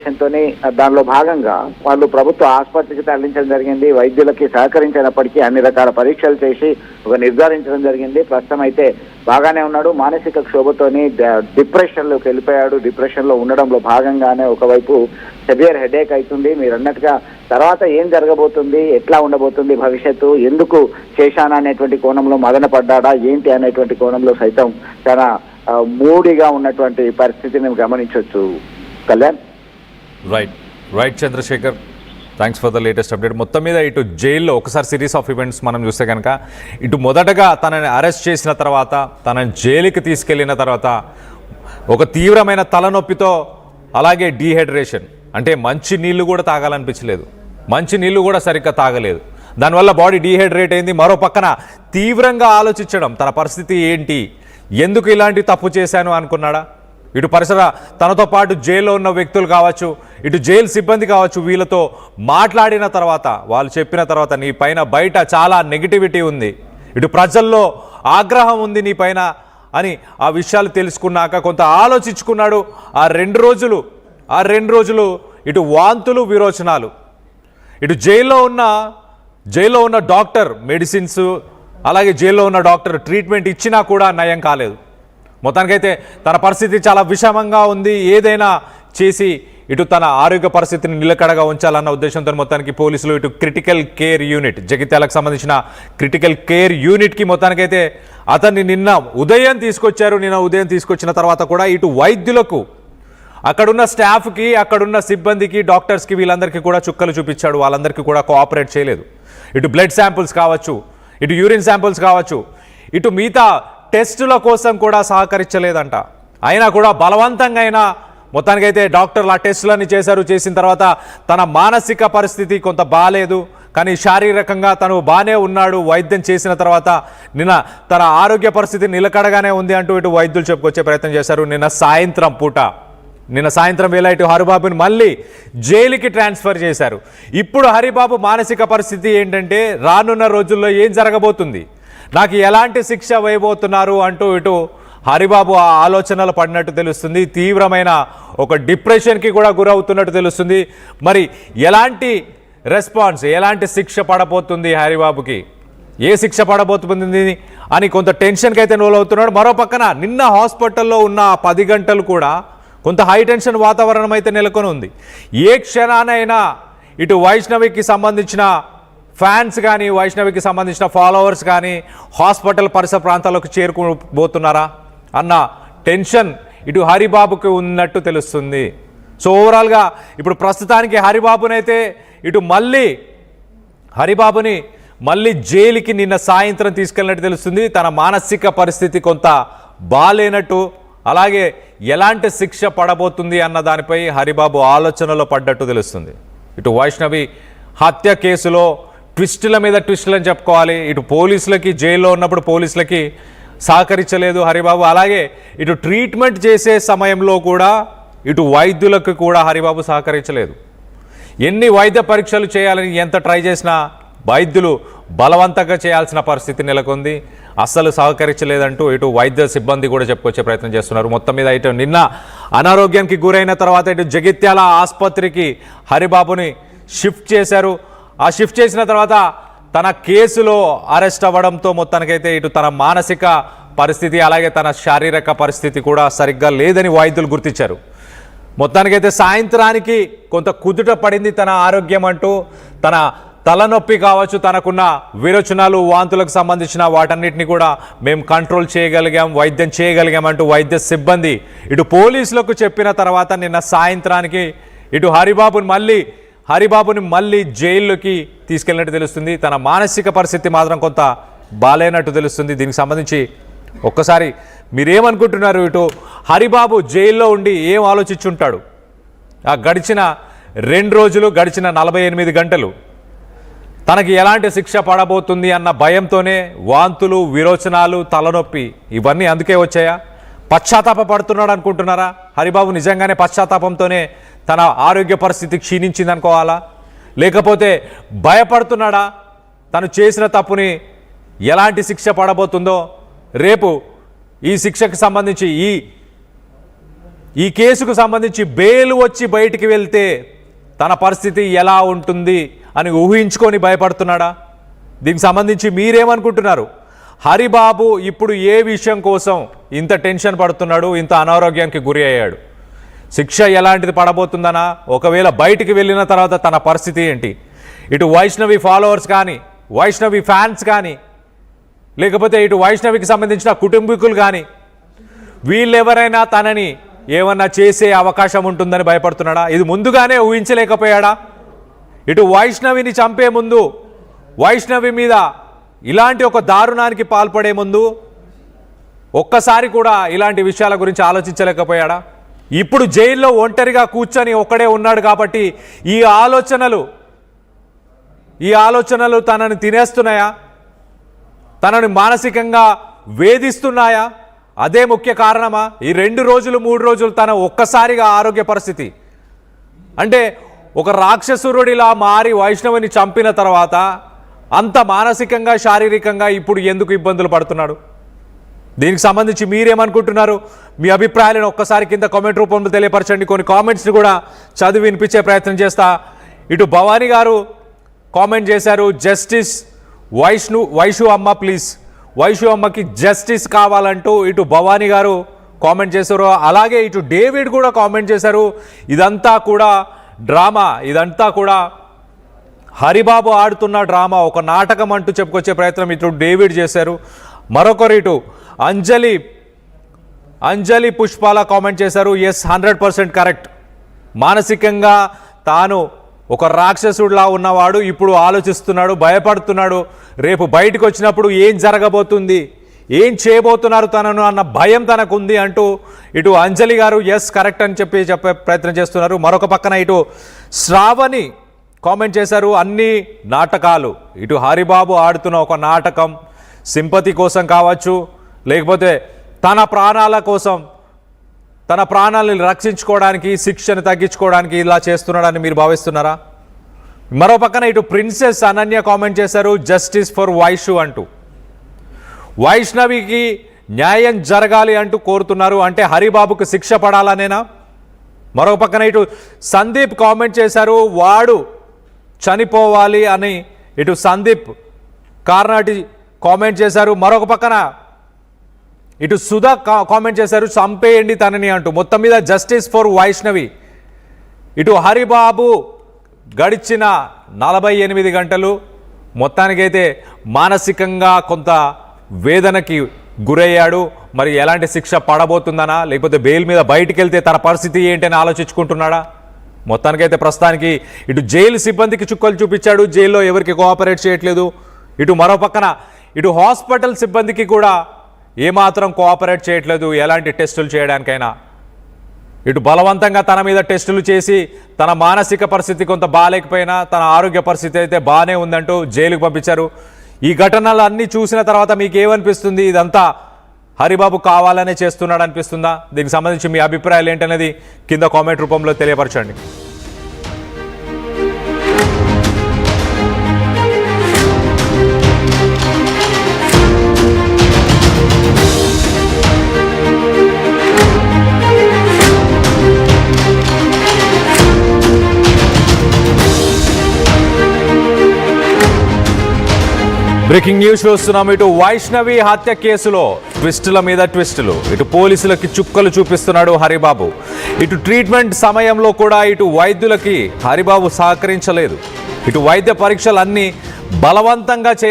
తోని దానిలో భాగంగా వాళ్ళు ప్రభుత్వ ఆసుపత్రికి తరలించడం జరిగింది. వైద్యులకి సహకరించినప్పటికీ అన్ని రకాల పరీక్షలు చేసి ఒక నిర్ధారించడం జరిగింది. ప్రస్తుతం అయితే బాగానే ఉన్నాడు. మానసిక క్షోభతోని డిప్రెషన్ లోకి వెళ్ళిపోయాడు. డిప్రెషన్ లో ఉండడంలో భాగంగానే ఒకవైపు సివియర్ హెడేక్ అవుతుంది. మీరు అన్నట్టుగా తర్వాత ఏం జరగబోతుంది, ఎట్లా ఉండబోతుంది భవిష్యత్తు, ఎందుకు చేశానా అనేటువంటి కోణంలో మదన పడ్డాడా ఏంటి అనేటువంటి కోణంలో సైతం చాలా మూడిగా ఉన్నటువంటి పరిస్థితిని గమనించవచ్చు. Kalyan. Right Chandrashekar, thanks for the latest update. మొత్తం మీద ఇటు జైల్లో ఒకసారి సిరీస్ ఆఫ్ ఈవెంట్స్ మనం చూస్తే కనుక ఇటు మొదటగా తనని అరెస్ట్ చేసిన తర్వాత తనని జైలుకి తీసుకెళ్లిన తర్వాత ఒక తీవ్రమైన తలనొప్పితో అలాగే డీహైడ్రేషన్ అంటే మంచి నీళ్లు కూడా తాగాలనిపించలేదు, మంచి నీళ్లు కూడా సరిగ్గా తాగలేదు. దానివల్ల బాడీ డీహైడ్రేట్ అయింది. మరో పక్కన తీవ్రంగా ఆలోచించడం, తన పరిస్థితి ఏంటి, ఎందుకు ఇలాంటి తప్పు చేశాను అనుకున్నాడా. ఇటు పరిసర తనతో పాటు జైల్లో ఉన్న వ్యక్తులు కావచ్చు, ఇటు జైలు సిబ్బంది కావచ్చు, వీళ్ళతో మాట్లాడిన తర్వాత వాళ్ళు చెప్పిన తర్వాత నీ పైన బయట చాలా నెగిటివిటీ ఉంది, ఇటు ప్రజల్లో ఆగ్రహం ఉంది నీ పైన అని ఆ విషయాలు తెలుసుకున్నాక కొంత ఆలోచించుకున్నాడు. ఆ రెండు రోజులు ఇటు వాంతులు విరోచనాలు, ఇటు జైల్లో ఉన్న డాక్టర్ మెడిసిన్స్ అలాగే జైల్లో ఉన్న డాక్టర్ ట్రీట్మెంట్ ఇచ్చినా కూడా నయం కాలేదు. మొత్తానికైతే తన పరిస్థితి చాలా విషమంగా ఉంది. ఏదైనా చేసి ఇటు తన ఆరోగ్య పరిస్థితిని నిలకడగా ఉంచాలన్న ఉద్దేశంతో మొత్తానికి పోలీసులు ఇటు క్రిటికల్ కేర్ యూనిట్, జగిత్యాలకు సంబంధించిన క్రిటికల్ కేర్ యూనిట్కి మొత్తానికైతే అతన్ని నిన్న ఉదయం తీసుకొచ్చారు. నిన్న ఉదయం తీసుకొచ్చిన తర్వాత కూడా ఇటు వైద్యులకు, అక్కడున్న స్టాఫ్కి, అక్కడున్న సిబ్బందికి, డాక్టర్స్కి వీళ్ళందరికీ కూడా చుక్కలు చూపించాడు. వాళ్ళందరికీ కూడా కోఆపరేట్ చేయలేదు. ఇటు బ్లడ్ శాంపుల్స్ కావచ్చు, ఇటు యూరిన్ శాంపుల్స్ కావచ్చు, ఇటు మిగతా టెస్టుల కోసం కూడా సహకరించలేదంట. అయినా కూడా బలవంతంగా అయినా మొత్తానికైతే డాక్టర్లు ఆ టెస్టులన్నీ చేశారు. చేసిన తర్వాత తన మానసిక పరిస్థితి కొంత బాగాలేదు, కానీ శారీరకంగా తను బాగానే ఉన్నాడు. వైద్యం చేసిన తర్వాత నిన్న తన ఆరోగ్య పరిస్థితి నిలకడగానే ఉంది అంటూ ఇటు వైద్యులు చెప్పుకొచ్చే ప్రయత్నం చేశారు. నిన్న సాయంత్రం వేళ ఇటు హరిబాబుని మళ్ళీ జైలుకి ట్రాన్స్ఫర్ చేశారు. ఇప్పుడు హరిబాబు మానసిక పరిస్థితి ఏంటంటే రానున్న రోజుల్లో ఏం జరగబోతుంది, నాకు ఎలాంటి శిక్ష వేయబోతున్నారు అంటూ ఇటు హరిబాబు ఆ ఆలోచనలు పడినట్టు తెలుస్తుంది. తీవ్రమైన ఒక డిప్రెషన్కి కూడా గురవుతున్నట్టు తెలుస్తుంది. మరి ఎలాంటి రెస్పాన్స్, ఎలాంటి శిక్ష పడబోతుంది హరిబాబుకి, ఏ శిక్ష పడబోతుంది అని కొంత టెన్షన్కి అయితే లోనవుతున్నాడు. మరో పక్కన నిన్న హాస్పిటల్లో ఉన్న 10 గంటలు కూడా కొంత హై టెన్షన్ వాతావరణం అయితే నెలకొని ఉంది. ఏ క్షణానైనా ఇటు వైష్ణవికి సంబంధించిన ఫ్యాన్స్ కానీ, వైష్ణవికి సంబంధించిన ఫాలోవర్స్ కానీ హాస్పిటల్ పరిసర ప్రాంతాలకు చేరుకోబోతున్నారా అన్న టెన్షన్ ఇటు హరిబాబుకి ఉన్నట్టు తెలుస్తుంది. సో ఓవరాల్గా ఇప్పుడు ప్రస్తుతానికి హరిబాబుని మళ్ళీ జైలుకి నిన్న సాయంత్రం తీసుకెళ్ళినట్టు తెలుస్తుంది. తన మానసిక పరిస్థితి కొంత బాలేనట్టు, అలాగే ఎలాంటి శిక్ష పడబోతుంది అన్న దానిపై హరిబాబు ఆలోచనలో పడ్డట్టు తెలుస్తుంది. ఇటు వైష్ణవి హత్య కేసులో ట్విస్టుల మీద ట్విస్టులు అని చెప్పుకోవాలి. ఇటు పోలీసులకి, జైల్లో ఉన్నప్పుడు పోలీసులకి సహకరించలేదు హరిబాబు. అలాగే ఇటు ట్రీట్మెంట్ చేసే సమయంలో కూడా ఇటు వైద్యులకు కూడా హరిబాబు సహకరించలేదు. ఎన్ని వైద్య పరీక్షలు చేయాలని ఎంత ట్రై చేసినా వైద్యులు బలవంతంగా చేయాల్సిన పరిస్థితి నెలకొంది. అస్సలు సహకరించలేదంటూ ఇటు వైద్య సిబ్బంది కూడా చెప్పుకొచ్చే ప్రయత్నం చేస్తున్నారు. మొత్తం మీద ఇటు నిన్న అనారోగ్యానికి గురైన తర్వాత ఇటు జగిత్యాల ఆసుపత్రికి హరిబాబుని షిఫ్ట్ చేశారు. ఆ షిఫ్ట్ చేసిన తర్వాత తన కేసులో అరెస్ట్ అవ్వడంతో మొత్తానికైతే ఇటు తన మానసిక పరిస్థితి అలాగే తన శారీరక పరిస్థితి కూడా సరిగ్గా లేదని వైద్యులు గుర్తించారు. మొత్తానికైతే సాయంత్రానికి కొంత కుదుట పడింది తన ఆరోగ్యం అంటూ. తన తలనొప్పి కావచ్చు, తనకున్న విరోచనాలు, వాంతులకు సంబంధించిన వాటన్నిటిని కూడా మేము కంట్రోల్ చేయగలిగాం, వైద్యం చేయగలిగాం అంటూ వైద్య సిబ్బంది ఇటు పోలీసులకు చెప్పిన తర్వాత నిన్న సాయంత్రానికి ఇటు హరిబాబుని మళ్ళీ జైల్లోకి తీసుకెళ్ళినట్టు తెలుస్తుంది. తన మానసిక పరిస్థితి మాత్రం కొంత బాలేనట్టు తెలుస్తుంది. దీనికి సంబంధించి ఒక్కసారి మీరేమనుకుంటున్నారు? ఇటు హరిబాబు జైల్లో ఉండి ఏం ఆలోచించుంటాడు? ఆ గడిచిన 2 రోజులు, గడిచిన 48 గంటలు తనకి ఎలాంటి శిక్ష పడబోతుంది అన్న భయంతోనే వాంతులు, విరోచనాలు, తలనొప్పి ఇవన్నీ అందుకే వచ్చాయా? పశ్చాత్తాప పడుతున్నాడు అనుకుంటున్నారా? హరిబాబు నిజంగానే పశ్చాత్తాపంతోనే తన ఆరోగ్య పరిస్థితి క్షీణించింది అనుకోవాలా? లేకపోతే భయపడుతున్నాడా? తను చేసిన తప్పుని ఎలాంటి శిక్ష పడబోతుందో, రేపు ఈ శిక్షకు సంబంధించి ఈ ఈ కేసుకు సంబంధించి బెయిల్ వచ్చి బయటికి వెళ్తే తన పరిస్థితి ఎలా ఉంటుంది అని ఊహించుకొని భయపడుతున్నాడా? దీనికి సంబంధించి మీరేమనుకుంటున్నారు? హరిబాబు ఇప్పుడు ఏ విషయం కోసం ఇంత టెన్షన్ పడుతున్నాడు, ఇంత అనారోగ్యానికి గురి అయ్యాడు? శిక్ష ఎలాంటిది పడబోతుందనా? ఒకవేళ బయటికి వెళ్ళిన తర్వాత తన పరిస్థితి ఏంటి? ఇటు వైష్ణవి ఫాలోవర్స్ కానీ, వైష్ణవి ఫ్యాన్స్ కానీ, లేకపోతే ఇటు వైష్ణవికి సంబంధించిన కుటుంబీకులు కానీ, వీళ్ళెవరైనా తనని ఏమన్నా చేసే అవకాశం ఉంటుందని భయపడుతున్నాడా? ఇది ముందుగానే ఊహించలేకపోయాడా? ఇటు వైష్ణవిని చంపే ముందు, వైష్ణవి మీద ఇలాంటి ఒక దారుణానికి పాల్పడే ముందు ఒక్కసారి కూడా ఇలాంటి విషయాల గురించి ఆలోచించలేకపోయాడా? ఇప్పుడు జైల్లో ఒంటరిగా కూర్చొని ఒక్కడే ఉన్నాడు కాబట్టి ఈ ఆలోచనలు తనని తినేస్తున్నాయా? తనని మానసికంగా వేధిస్తున్నాయా? అదే ముఖ్య కారణమా? ఈ 2 రోజులు 3 రోజులు తన ఒక్కసారిగా ఆరోగ్య పరిస్థితి అంటే ఒక రాక్షసురుడిలా మారి వైష్ణవిని చంపిన తర్వాత అంత మానసికంగా శారీరకంగా ఇప్పుడు ఎందుకు ఇబ్బందులు పడుతున్నాడు? దీనికి సంబంధించి మీరేమనుకుంటున్నారు? మీ అభిప్రాయాలను ఒక్కసారి కింద కామెంట్ రూపంలో తెలియపరచండి. కొన్ని కామెంట్స్ని కూడా చదివి వినిపించే ప్రయత్నం చేస్తా. ఇటు భవానీ గారు కామెంట్ చేశారు, జస్టిస్ వైషు అమ్మ ప్లీజ్, వైషు అమ్మకి జస్టిస్ కావాలంటూ ఇటు భవానీ గారు కామెంట్ చేశారు. అలాగే ఇటు డేవిడ్ కూడా కామెంట్ చేశారు, ఇదంతా కూడా డ్రామా, ఇదంతా కూడా హరిబాబు ఆడుతున్న డ్రామా, ఒక నాటకం అంటూ చెప్పుకొచ్చే ప్రయత్నం ఇటు డేవిడ్ చేశారు. మరొకరు ఇటు అంజలి పుష్పాల కామెంట్ చేశారు, ఎస్ 100% కరెక్ట్. మానసికంగా తాను ఒక రాక్షసుడిలా ఉన్నవాడు ఇప్పుడు ఆలోచిస్తున్నాడు, భయపడుతున్నాడు. రేపు బయటకు వచ్చినప్పుడు ఏం జరగబోతుంది, ఏం చేయబోతున్నారు తనను అన్న భయం తనకుంది అంటూ ఇటు అంజలి గారు ఎస్ కరెక్ట్ అని చెప్పే ప్రయత్నం చేస్తున్నారు. మరొక పక్కన ఇటు శ్రావణి కామెంట్ చేశారు, అన్ని నాటకాలు, ఇటు హరిబాబు ఆడుతున్న ఒక నాటకం, సింపతి కోసం కావచ్చు, లేకపోతే తన ప్రాణాల కోసం, తన ప్రాణాలను రక్షించుకోవడానికి, శిక్షను తగ్గించుకోవడానికి ఇలా చేస్తున్నాడని మీరు భావిస్తున్నారా? మరో పక్కన ఇటు ప్రిన్సెస్ అనన్య కామెంట్ చేశారు, జస్టిస్ ఫర్ వైషు అంటూ, వైష్ణవికి న్యాయం జరగాలి అంటూ కోరుతున్నారు. అంటే హరిబాబుకు శిక్ష పడాలనేనా? మరో పక్కన ఇటు సందీప్ కామెంట్ చేశారు, వాడు చనిపోవాలి అని ఇటు సందీప్ కార్నాటి కామెంట్ చేశారు. మరొక పక్కన ఇటు సుధా కామెంట్ చేశారు, చంపేయండి తనని అంటూ. మొత్తం మీద జస్టిస్ ఫర్ వైష్ణవి. ఇటు హరిబాబు గడిచిన 48 గంటలు మొత్తానికైతే మానసికంగా కొంత వేదనకి గురయ్యాడు. మరి ఎలాంటి శిక్ష పడబోతుందనా, లేకపోతే బెయిల్ మీద బయటికి వెళ్తే తన పరిస్థితి ఏంటని ఆలోచించుకుంటున్నాడా? మొత్తానికైతే ప్రస్తుతానికి ఇటు జైలు సిబ్బందికి చుక్కలు చూపించాడు, జైల్లో ఎవరికి కోఆపరేట్ చేయట్లేదు. ఇటు మరో పక్కన ఇటు హాస్పిటల్ సిబ్బందికి కూడా ఏమాత్రం కోఆపరేట్ చేయట్లేదు ఎలాంటి టెస్టులు చేయడానికైనా. ఇటు బలవంతంగా తన మీద టెస్టులు చేసి తన మానసిక పరిస్థితి కొంత బాగాలేకపోయినా తన ఆరోగ్య పరిస్థితి అయితే బాగానే ఉందంటూ జైలుకు పంపించారు. ఈ ఘటనలు అన్నీ చూసిన తర్వాత మీకు ఏమనిపిస్తుంది? ఇదంతా హరిబాబు కావాలనే చేస్తున్నాడు అనిపిస్తుందా? దీనికి సంబంధించి మీ అభిప్రాయాలు ఏంటనేది కింద కామెంట్ రూపంలో తెలియపరచండి. బ్రేకింగ్ న్యూస్ చూస్తున్నాం. ఇటు వైష్ణవి హత్య కేసులో ట్విస్టుల మీద ట్విస్టులు, ఇటు పోలీసులకి చుక్కలు చూపిస్తున్నాడు హరిబాబు. ఇటు ట్రీట్మెంట్ సమయంలో కూడా ఇటు వైద్యులకి హరిబాబు సహకరించలేదు. ఇటు వైద్య పరీక్షలు అన్నీ బలవంతంగా చేయాలి